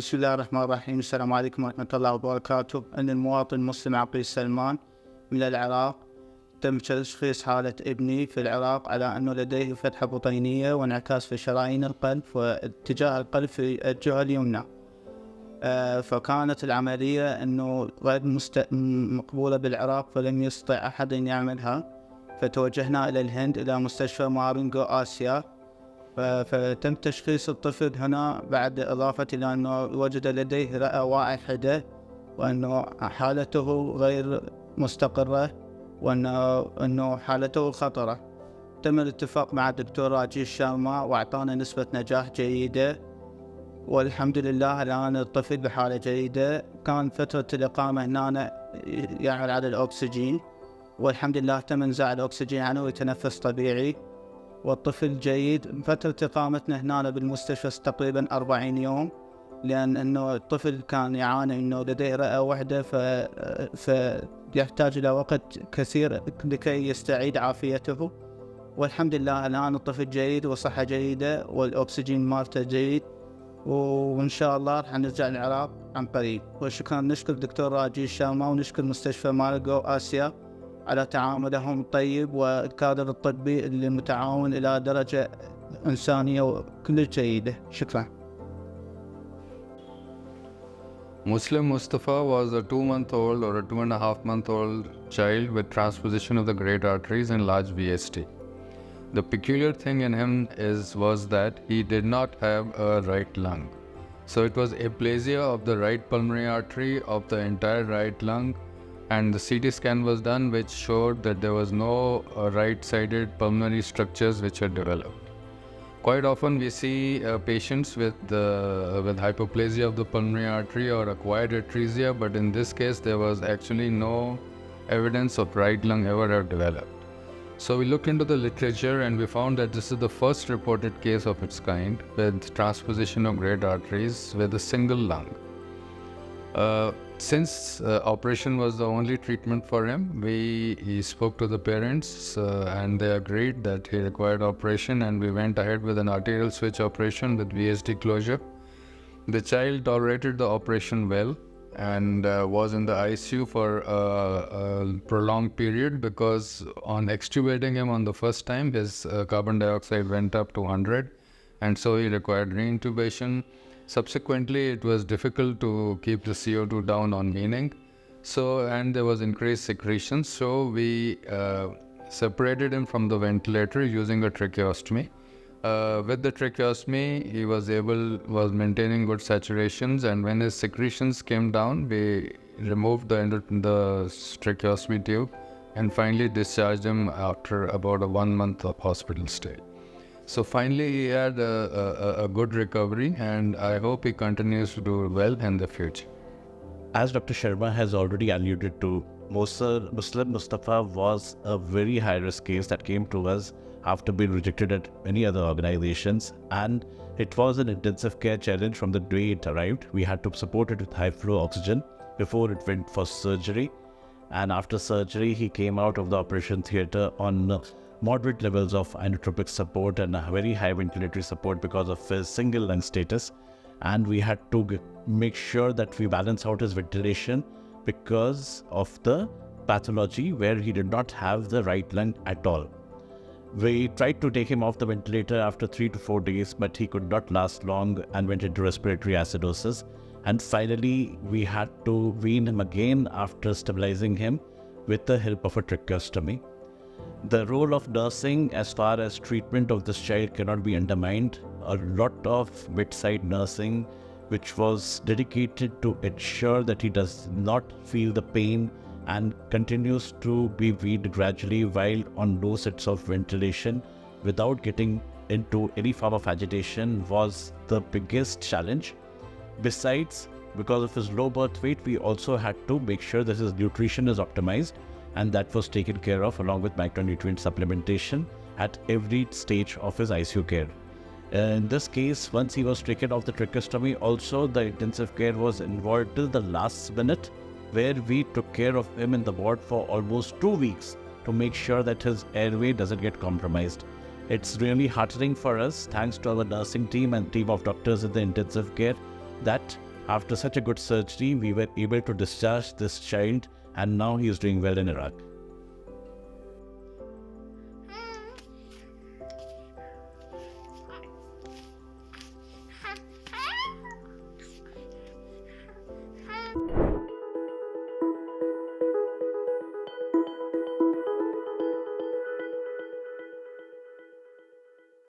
بسم الله الرحمن الرحيم. السلام عليكم ورحمة الله وبركاته. أن المواطن المسلم عقيل سلمان من العراق تم تشخيص حالة ابني في العراق على أنه لديه فتحة بطينية وانعكاس في شرايين القلب واتجاه القلب في الجهة اليمنى. فكانت العملية أنه غير مقبولة بالعراق، فلم يستطع أحد أن يعملها، فتوجهنا إلى الهند إلى مستشفى مارينغو آسيا. فتم تشخيص الطفل هنا بعد إضافة إلى أنه وجد لديه رئة واحدة، وأنه حالته غير مستقرة، وأنه حالته خطرة. تم الاتفاق مع الدكتور راجي الشارما وأعطانا نسبة نجاح جيدة، والحمد لله الآن الطفل بحالة جيدة. كان فترة الإقامة هنا يعمل على الأكسجين، والحمد لله تم إنزاع الأكسجين عنه ويتنفس طبيعي، والطفل جيد. فترة إقامتنا هنا بالمستشفى تقريبا 40 يوم، لأن أنه الطفل كان يعاني أنه لديه رئة واحدة، فيحتاج إلى وقت كثير لكي يستعيد عافيته. والحمد لله الآن الطفل جيد وصحة جيدة والأكسجين مالته جيد، وإن شاء الله رح نرجع العراق عن قريب. وشكرا، نشكر الدكتور راجي الشارما ونشكر مستشفى مارينغو آسيا على تعاملهم الطيب والكادر الطبي اللي متعاون إلى درجة إنسانية وكل جيدة. شكرا. Muslim Mustafa was a 2-month-old or a 2.5-month-old child with transposition of the great arteries and large VST. The peculiar thing in him was that he did not have a right lung. So it was aplasia of the right pulmonary artery of the entire right lung, and the CT scan was done which showed that there was no right-sided pulmonary structures which had developed. Quite often we see patients with hypoplasia of the pulmonary artery or acquired atresia, but in this case there was actually no evidence of right lung ever have developed. So we looked into the literature and we found that this is the first reported case of its kind with transposition of great arteries with a single lung. Since operation was the only treatment for him, he spoke to the parents and they agreed that he required operation, and we went ahead with an arterial switch operation with VSD closure. The child tolerated the operation well and was in the ICU for a prolonged period, because on extubating him on the first time, his carbon dioxide went up to 100, and so he required reintubation. Subsequently, it was difficult to keep the CO2 down on weaning, and there was increased secretion, so we separated him from the ventilator using a tracheostomy. With the tracheostomy, he was maintaining good saturations, and when his secretions came down, we removed the tracheostomy tube and finally discharged him after about 1 month of hospital stay. So finally he had a good recovery, and I hope he continues to do well in the future. As Dr. Sharma has already alluded to, Muslim Mustafa was a very high-risk case that came to us after being rejected at many other organizations, and it was an intensive care challenge from the day it arrived. We had to support it with high-flow oxygen before it went for surgery, and after surgery he came out of the operation theatre on moderate levels of inotropic support and a very high ventilatory support because of his single lung status, and we had to make sure that we balance out his ventilation because of the pathology where he did not have the right lung at all. We tried to take him off the ventilator after 3 to 4 days, but he could not last long and went into respiratory acidosis, and finally we had to wean him again after stabilizing him with the help of a tracheostomy. The role of nursing as far as treatment of this child cannot be undermined. A lot of bedside nursing which was dedicated to ensure that he does not feel the pain and continues to be weaned gradually while on low sets of ventilation without getting into any form of agitation was the biggest challenge. Besides, because of his low birth weight, we also had to make sure that his nutrition is optimized, and that was taken care of along with micronutrient supplementation at every stage of his ICU care. In this case, once he was taken off the tracheostomy, also the intensive care was involved till the last minute, where we took care of him in the ward for almost 2 weeks to make sure that his airway doesn't get compromised. It's really heartening for us, thanks to our nursing team and team of doctors in the intensive care, that After such a good surgery, we were able to discharge this child, and now he is doing well in Iraq.